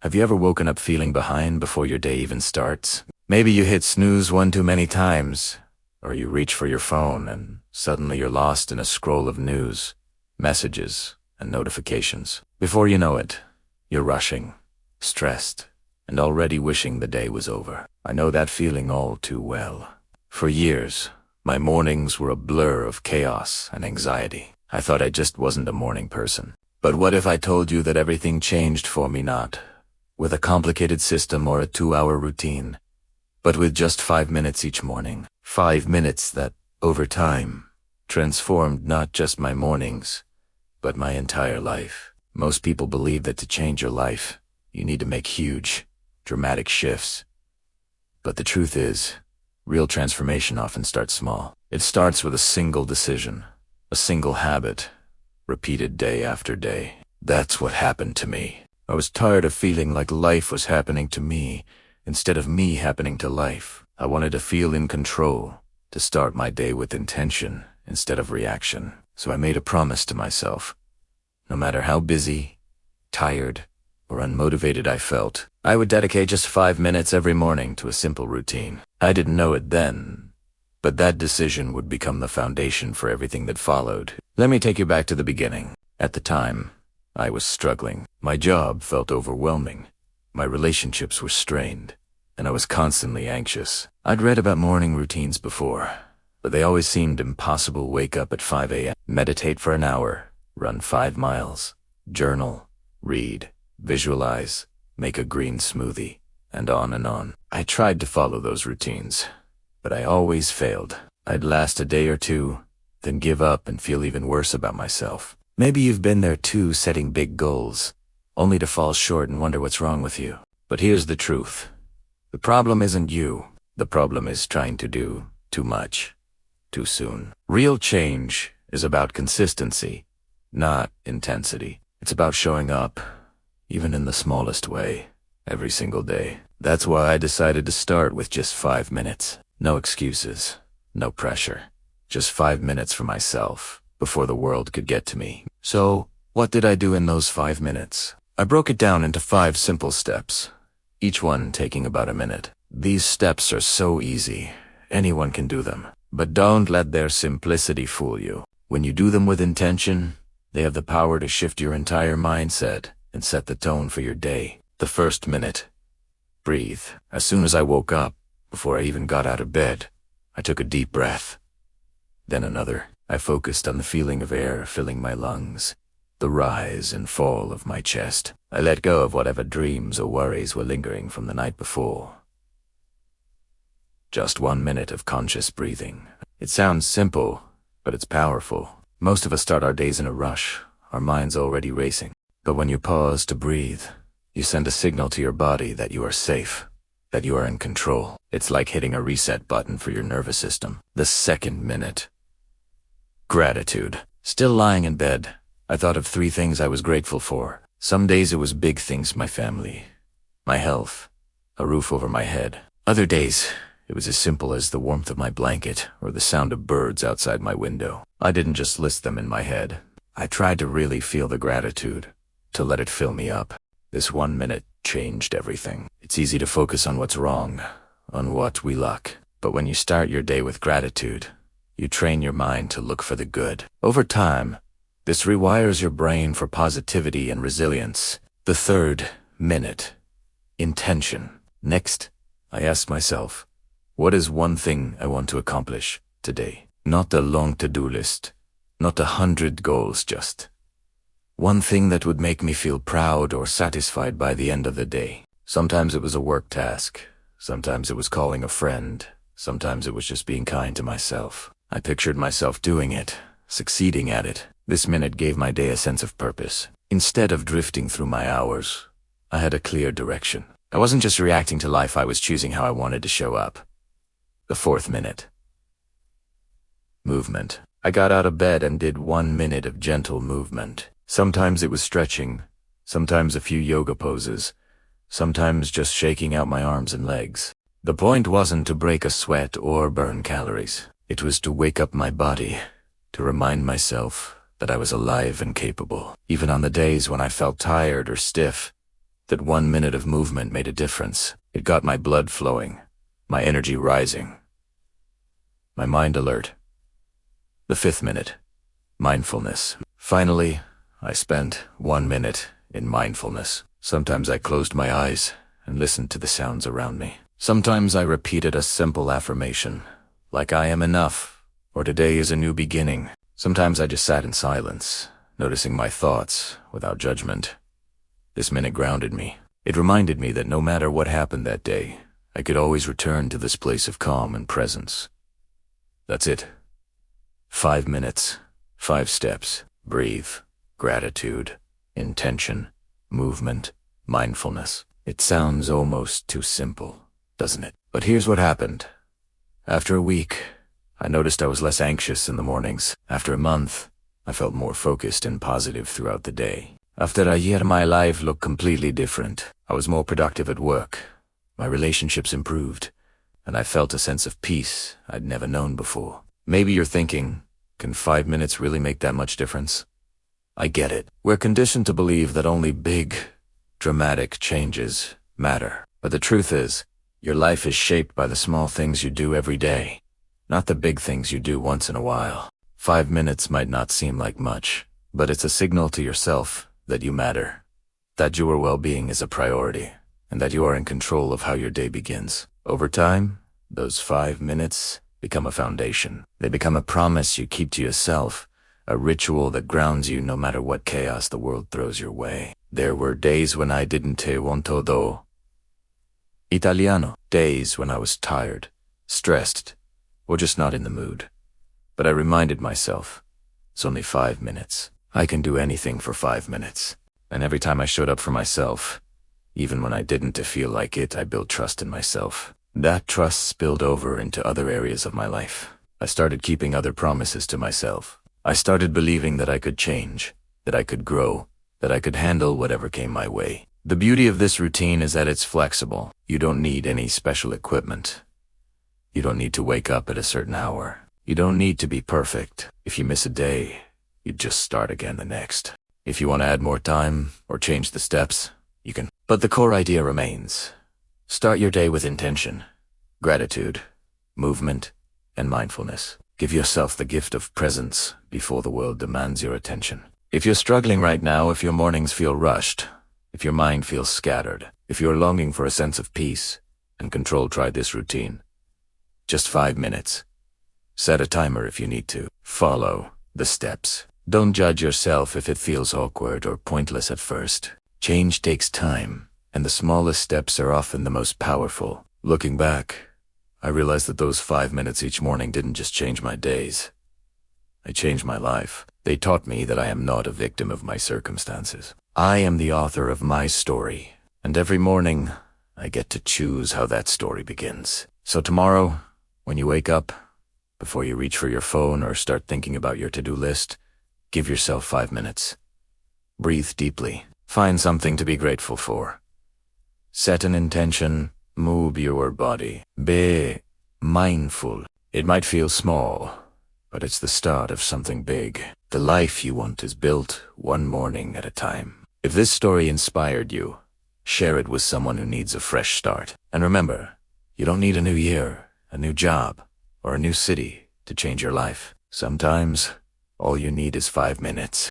Have you ever woken up feeling behind before your day even starts? Maybe you hit snooze one too many times, or you reach for your phone and suddenly you're lost in a scroll of news, messages, and notifications. Before you know it, you're rushing, stressed, and already wishing the day was over. I know that feeling all too well. For years, my mornings were a blur of chaos and anxiety. I thought I just wasn't a morning person. But what if I told you that everything changed for me, not with a complicated system or a 2-hour routine, but with just 5 minutes each morning. 5 minutes that, over time, transformed not just my mornings, but my entire life. Most people believe that to change your life, you need to make huge, dramatic shifts. But the truth is, real transformation often starts small. It starts with a single decision, a single habit, repeated day after day. That's what happened to me. I was tired of feeling like life was happening to me, instead of me happening to life. I wanted to feel in control, to start my day with intention instead of reaction. So I made a promise to myself. No matter how busy, tired, or unmotivated I felt, I would dedicate just 5 minutes every morning to a simple routine. I didn't know it then, but that decision would become the foundation for everything that followed. Let me take you back to the beginning. At the time, I was struggling. My job felt overwhelming. My relationships were strained, and I was constantly anxious. I'd read about morning routines before, but they always seemed impossible. Wake up at 5 a.m., meditate for an hour, run 5 miles, journal, read, visualize, make a green smoothie, and on and on. I tried to follow those routines, but I always failed. I'd last a day or two, then give up and feel even worse about myself. Maybe you've been there too, setting big goals, only to fall short and wonder what's wrong with you. But here's the truth. The problem isn't you. The problem is trying to do too much, too soon. Real change is about consistency, not intensity. It's about showing up, even in the smallest way, every single day. That's why I decided to start with just 5 minutes. No excuses, no pressure. Just 5 minutes for myself, before the world could get to me. So, what did I do in those 5 minutes? I broke it down into 5 simple steps, each one taking about a minute. These steps are so easy, anyone can do them. But don't let their simplicity fool you. When you do them with intention, they have the power to shift your entire mindset and set the tone for your day. The first minute. Breathe. As soon as I woke up, before I even got out of bed, I took a deep breath. Then another. I focused on the feeling of air filling my lungs, the rise and fall of my chest. I let go of whatever dreams or worries were lingering from the night before. Just 1 minute of conscious breathing. It sounds simple, but it's powerful. Most of us start our days in a rush, our minds already racing. But when you pause to breathe, you send a signal to your body that you are safe, that you are in control. It's like hitting a reset button for your nervous system. The second minute. Gratitude. Still lying in bed, I thought of 3 things I was grateful for. Some days it was big things: my family, my health, a roof over my head. Other days, it was as simple as the warmth of my blanket or the sound of birds outside my window. I didn't just list them in my head. I tried to really feel the gratitude, to let it fill me up. This 1 minute changed everything. It's easy to focus on what's wrong, on what we lack. But when you start your day with gratitude, you train your mind to look for the good. Over time, this rewires your brain for positivity and resilience. The third minute. Intention. Next, I asked myself, what is one thing I want to accomplish today? Not a long to-do list, not 100 goals, just one thing that would make me feel proud or satisfied by the end of the day. Sometimes it was a work task, sometimes it was calling a friend, sometimes it was just being kind to myself. I pictured myself doing it, succeeding at it. This minute gave my day a sense of purpose. Instead of drifting through my hours, I had a clear direction. I wasn't just reacting to life, I was choosing how I wanted to show up. The fourth minute. Movement. I got out of bed and did 1 minute of gentle movement. Sometimes it was stretching, sometimes a few yoga poses, sometimes just shaking out my arms and legs. The point wasn't to break a sweat or burn calories. It was to wake up my body, to remind myself that I was alive and capable. Even on the days when I felt tired or stiff, That 1 minute of movement made a difference. It got my blood flowing, my energy rising, my mind alert. The 5th minute, mindfulness. Finally, I spent 1 minute in mindfulness. Sometimes I closed my eyes and listened to the sounds around me. Sometimes I repeated a simple affirmation, like I am enough, or today is a new beginning. Sometimes I just sat in silence, noticing my thoughts without judgment. This minute grounded me. It reminded me that no matter what happened that day, I could always return to this place of calm and presence. That's it. 5 minutes, 5 steps. Breathe, gratitude, intention, movement, mindfulness. It sounds almost too simple, doesn't it? But here's what happened. After a week, I noticed I was less anxious in the mornings. After a month, I felt more focused and positive throughout the day. After a year, my life looked completely different. I was more productive at work. My relationships improved, and I felt a sense of peace I'd never known before. Maybe you're thinking, can 5 minutes really make that much difference? I get it. We're conditioned to believe that only big, dramatic changes matter. But the truth is, your life is shaped by the small things you do every day, not the big things you do once in a while. 5 minutes might not seem like much, but it's a signal to yourself that you matter, that your well-being is a priority, and that you are in control of how your day begins. Over time, those 5 minutes become a foundation. They become a promise you keep to yourself, a ritual that grounds you no matter what chaos the world throws your way. There were days when I didn't want todo Italiano. Days when I was tired, stressed, or just not in the mood. But I reminded myself, it's only 5 minutes. I can do anything for 5 minutes. And every time I showed up for myself, even when I didn't feel like it, I built trust in myself. That trust spilled over into other areas of my life. I started keeping other promises to myself. I started believing that I could change, that I could grow, that I could handle whatever came my way. The beauty of this routine is that it's flexible. You don't need any special equipment. You don't need to wake up at a certain hour. You don't need to be perfect. If you miss a day, you just start again the next. If you want to add more time or change the steps, you can. But the core idea remains. Start your day with intention, gratitude, movement, and mindfulness. Give yourself the gift of presence before the world demands your attention. If you're struggling right now, if your mornings feel rushed, if your mind feels scattered, if you're longing for a sense of peace and control, try this routine. Just 5 minutes. Set a timer if you need to. Follow the steps. Don't judge yourself if it feels awkward or pointless at first. Change takes time, and the smallest steps are often the most powerful. Looking back, I realized that those 5 minutes each morning didn't just change my days. They changed my life. They taught me that I am not a victim of my circumstances. I am the author of my story, and every morning I get to choose how that story begins. So tomorrow, when you wake up, before you reach for your phone or start thinking about your to-do list, give yourself 5 minutes. Breathe deeply. Find something to be grateful for. Set an intention. Move your body. Be mindful. It might feel small, but it's the start of something big. The life you want is built one morning at a time. If this story inspired you, share it with someone who needs a fresh start. And remember, you don't need a new year, a new job, or a new city to change your life. Sometimes, all you need is 5 minutes.